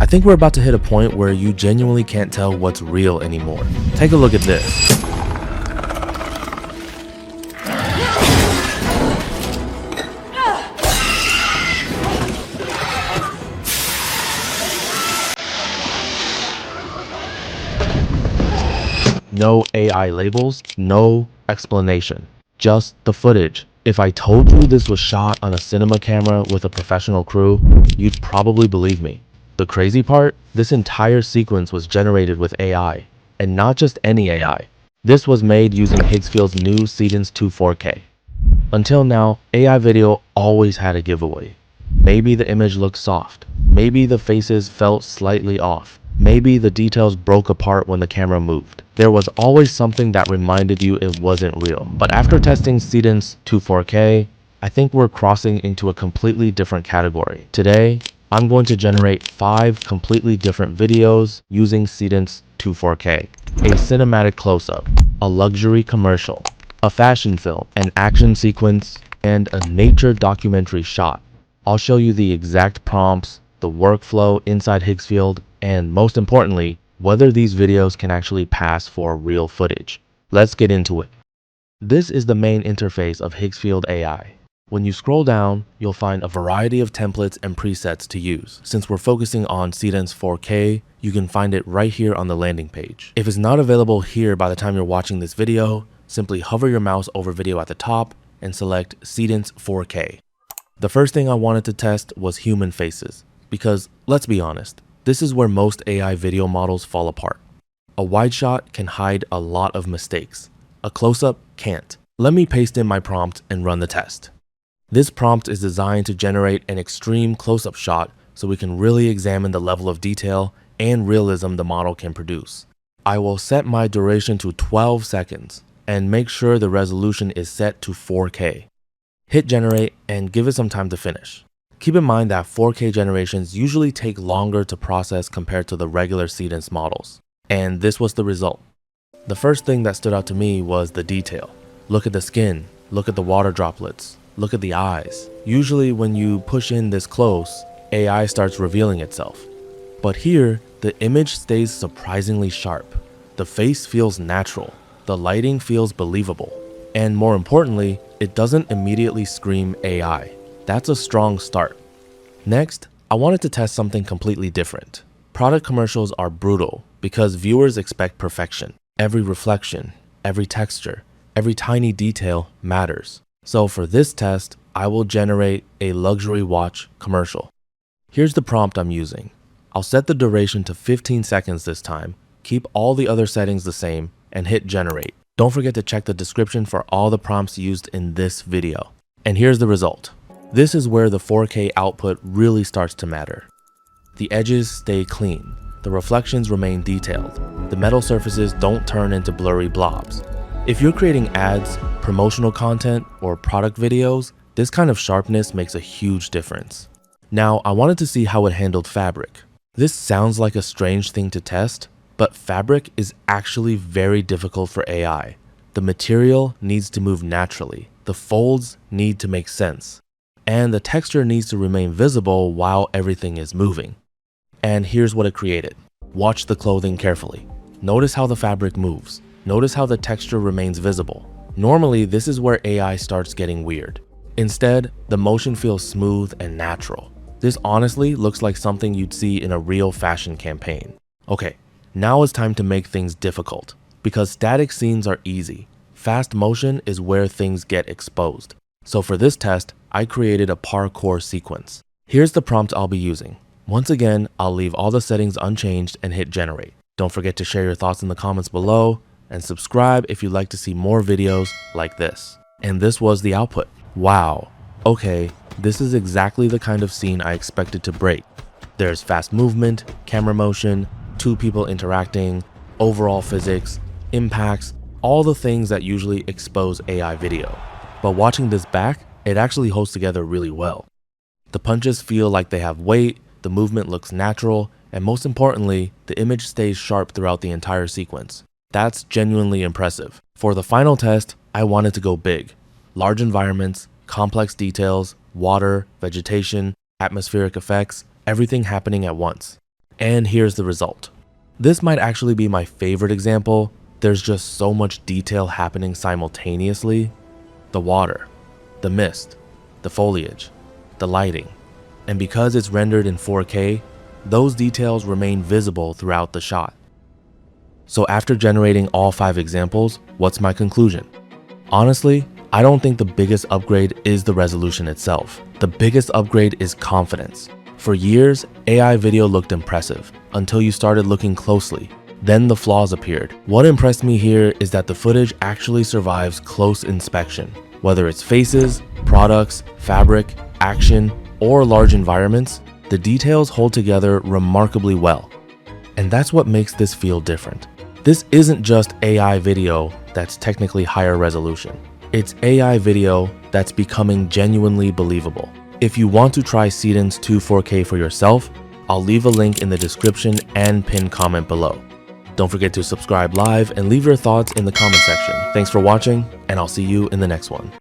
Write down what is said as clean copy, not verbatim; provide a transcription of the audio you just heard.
I think we're about to hit a point where you genuinely can't tell what's real anymore. Take a look at this. No AI labels, no explanation, just the footage. If I told you this was shot on a cinema camera with a professional crew, you'd probably believe me. The crazy part, this entire sequence was generated with AI, and not just any AI. This was made using Higgsfield's new Seedance 2 4K. Until now, AI video always had a giveaway. Maybe the image looked soft, maybe the faces felt slightly off, maybe the details broke apart when the camera moved. There was always something that reminded you it wasn't real. But after testing Seedance 2 4K, I think we're crossing into a completely different category. Today, I'm going to generate 5 completely different videos using Seedance 2 4K. A cinematic close-up, a luxury commercial, a fashion film, an action sequence, and a nature documentary shot. I'll show you the exact prompts, the workflow inside Higgsfield, and most importantly, whether these videos can actually pass for real footage. Let's get into it. This is the main interface of Higgsfield AI. When you scroll down, you'll find a variety of templates and presets to use. Since we're focusing on Seedance 4K, you can find it right here on the landing page. If it's not available here by the time you're watching this video, simply hover your mouse over video at the top and select Seedance 4K. The first thing I wanted to test was human faces, because let's be honest, this is where most AI video models fall apart. A wide shot can hide a lot of mistakes. A close-up can't. Let me paste in my prompt and run the test. This prompt is designed to generate an extreme close-up shot so we can really examine the level of detail and realism the model can produce. I will set my duration to 12 seconds and make sure the resolution is set to 4K. Hit generate and give it some time to finish. Keep in mind that 4K generations usually take longer to process compared to the regular Seedance models. And this was the result. The first thing that stood out to me was the detail. Look at the skin, look at the water droplets, look at the eyes. Usually when you push in this close, AI starts revealing itself. But here, the image stays surprisingly sharp. The face feels natural. The lighting feels believable. And more importantly, it doesn't immediately scream AI. That's a strong start. Next, I wanted to test something completely different. Product commercials are brutal because viewers expect perfection. Every reflection, every texture, every tiny detail matters. So for this test, I will generate a luxury watch commercial. Here's the prompt I'm using. I'll set the duration to 15 seconds this time, keep all the other settings the same, and hit generate. Don't forget to check the description for all the prompts used in this video. And here's the result. This is where the 4K output really starts to matter. The edges stay clean. The reflections remain detailed. The metal surfaces don't turn into blurry blobs. If you're creating ads, promotional content, or product videos, this kind of sharpness makes a huge difference. Now, I wanted to see how it handled fabric. This sounds like a strange thing to test, but fabric is actually very difficult for AI. The material needs to move naturally. The folds need to make sense. And the texture needs to remain visible while everything is moving. And here's what it created. Watch the clothing carefully. Notice how the fabric moves. Notice how the texture remains visible. Normally, this is where AI starts getting weird. Instead, the motion feels smooth and natural. This honestly looks like something you'd see in a real fashion campaign. Okay, now it's time to make things difficult. Because static scenes are easy. Fast motion is where things get exposed. So for this test, I created a parkour sequence. Here's the prompt I'll be using. Once again, I'll leave all the settings unchanged and hit generate. Don't forget to share your thoughts in the comments below and subscribe if you'd like to see more videos like this. And this was the output. Wow. Okay, this is exactly the kind of scene I expected to break. There's fast movement, camera motion, two people interacting, overall physics, impacts, all the things that usually expose AI video. But watching this back, it actually holds together really well. The punches feel like they have weight, the movement looks natural, and most importantly, the image stays sharp throughout the entire sequence. That's genuinely impressive. For the final test, I wanted to go big. Large environments, complex details, water, vegetation, atmospheric effects, everything happening at once. And here's the result. This might actually be my favorite example. There's just so much detail happening simultaneously. The water, the mist, the foliage, the lighting. And because it's rendered in 4K, those details remain visible throughout the shot. So after generating all 5 examples, what's my conclusion? Honestly, I don't think the biggest upgrade is the resolution itself. The biggest upgrade is confidence. For years, AI video looked impressive until you started looking closely. Then the flaws appeared. What impressed me here is that the footage actually survives close inspection. Whether it's faces, products, fabric, action, or large environments, the details hold together remarkably well. And that's what makes this feel different. This isn't just AI video that's technically higher resolution. It's AI video that's becoming genuinely believable. If you want to try Seedance 2 4K for yourself, I'll leave a link in the description and pinned comment below. Don't forget to subscribe live and leave your thoughts in the comment section. Thanks for watching, and I'll see you in the next one.